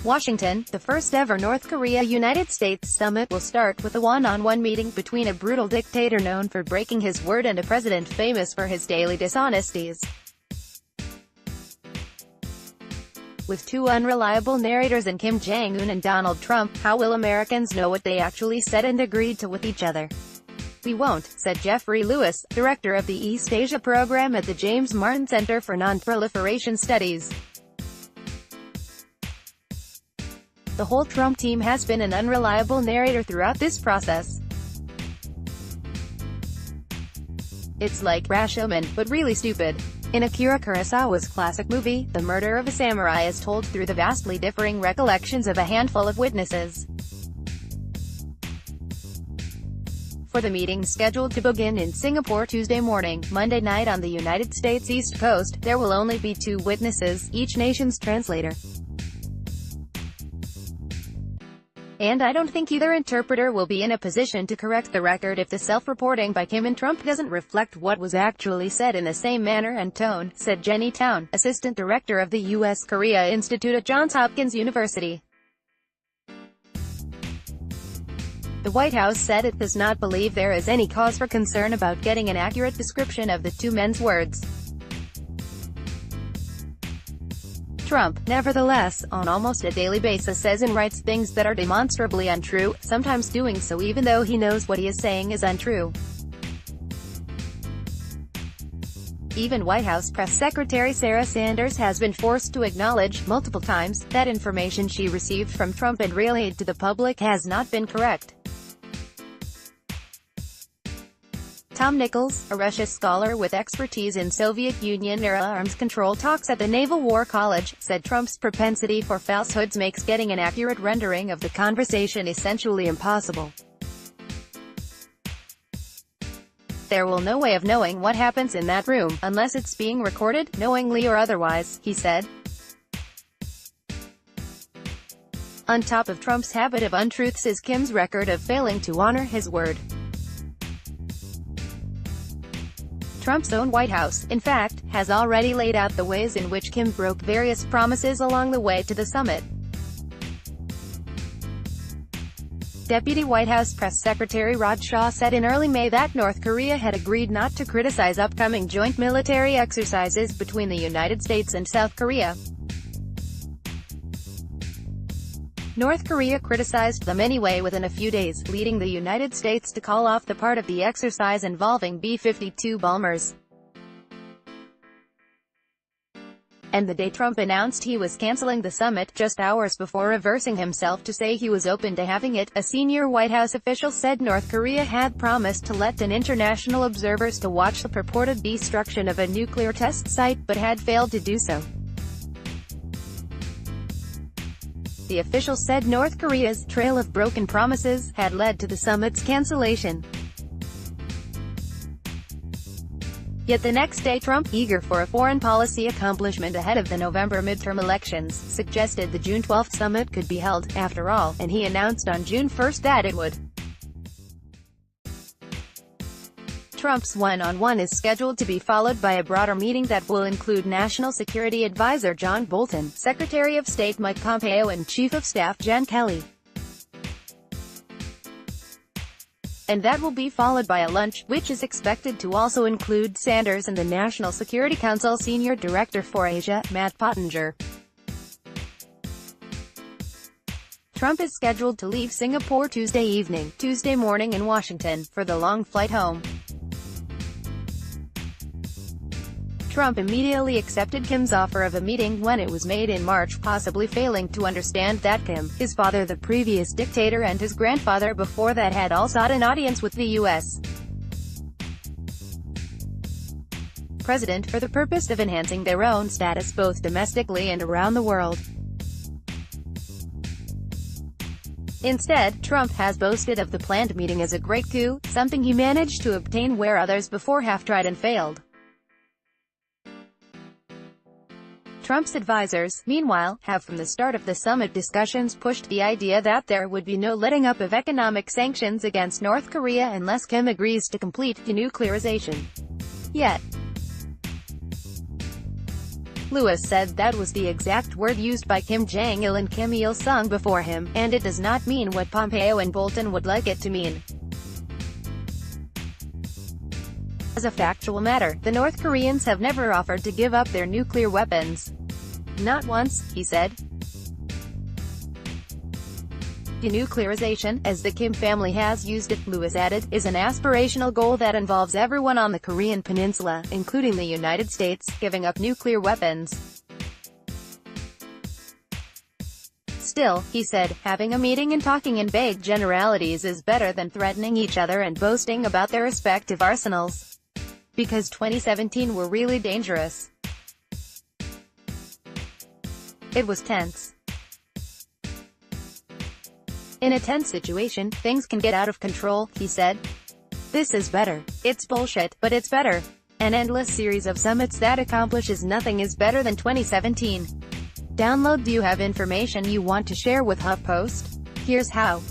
Washington, the first ever North Korea-United States summit will start with a one-on-one meeting between a brutal dictator known for breaking his word and a president famous for his daily dishonesties. With two unreliable narrators in Kim Jong-un and Donald Trump, how will Americans know what they actually said and agreed to with each other? We won't, said Jeffrey Lewis, director of the East Asia program at the James Martin Center for Non-Proliferation Studies. The whole Trump team has been an unreliable narrator throughout this process. It's like Rashomon, but really stupid. In Akira Kurosawa's classic movie, The Murder of a Samurai is told through the vastly differing recollections of a handful of witnesses. For the meeting scheduled to begin in Singapore Tuesday morning, Monday night on the United States East Coast, there will only be two witnesses, each nation's translator. And I don't think either interpreter will be in a position to correct the record if the self-reporting by Kim and Trump doesn't reflect what was actually said in the same manner and tone, said Jenny Town, assistant director of the U.S. Korea Institute at Johns Hopkins University. The White House said it does not believe there is any cause for concern about getting an accurate description of the two men's words. Trump, nevertheless, on almost a daily basis says and writes things that are demonstrably untrue, sometimes doing so even though he knows what he is saying is untrue. Even White House Press Secretary Sarah Sanders has been forced to acknowledge, multiple times, that information she received from Trump and relayed to the public has not been correct. Tom Nichols, a Russia scholar with expertise in Soviet Union-era arms control talks at the Naval War College, said Trump's propensity for falsehoods makes getting an accurate rendering of the conversation essentially impossible. There will no way of knowing what happens in that room, unless it's being recorded, knowingly or otherwise, he said. On top of Trump's habit of untruths is Kim's record of failing to honor his word. Trump's own White House, in fact, has already laid out the ways in which Kim broke various promises along the way to the summit. Deputy White House Press Secretary Rod Shaw said in early May that North Korea had agreed not to criticize upcoming joint military exercises between the United States and South Korea. North Korea criticized them anyway within a few days, leading the United States to call off the part of the exercise involving B-52 bombers. And the day Trump announced he was canceling the summit, just hours before reversing himself to say he was open to having it, a senior White House official said North Korea had promised to let in international observers to watch the purported destruction of a nuclear test site, but had failed to do so. The official said North Korea's trail of broken promises had led to the summit's cancellation. Yet the next day Trump, eager for a foreign policy accomplishment ahead of the November midterm elections, suggested the June 12 summit could be held, after all, and he announced on June 1 that it would. Trump's one-on-one is scheduled to be followed by a broader meeting that will include National Security Advisor John Bolton, Secretary of State Mike Pompeo and Chief of Staff John Kelly. And that will be followed by a lunch, which is expected to also include Sanders and the National Security Council Senior Director for Asia, Matt Pottinger. Trump is scheduled to leave Singapore Tuesday morning in Washington, for the long flight home. Trump immediately accepted Kim's offer of a meeting when it was made in March, possibly failing to understand that Kim, his father the previous dictator and his grandfather before that had all sought an audience with the U.S. president for the purpose of enhancing their own status both domestically and around the world. Instead, Trump has boasted of the planned meeting as a great coup, something he managed to obtain where others before have tried and failed. Trump's advisors, meanwhile, have from the start of the summit discussions pushed the idea that there would be no letting up of economic sanctions against North Korea unless Kim agrees to complete denuclearization. Yet, Lewis said that was the exact word used by Kim Jong-il and Kim Il-sung before him, and it does not mean what Pompeo and Bolton would like it to mean. As a factual matter, the North Koreans have never offered to give up their nuclear weapons. Not once, he said. Denuclearization, as the Kim family has used it, Lewis added, is an aspirational goal that involves everyone on the Korean peninsula, including the United States, giving up nuclear weapons. Still, he said, having a meeting and talking in vague generalities is better than threatening each other and boasting about their respective arsenals. Because 2017 were really dangerous. It was tense. In a tense situation, things can get out of control, he said. This is better. It's bullshit, but it's better. An endless series of summits that accomplishes nothing is better than 2017. Download. Do you have information you want to share with HuffPost? Here's how.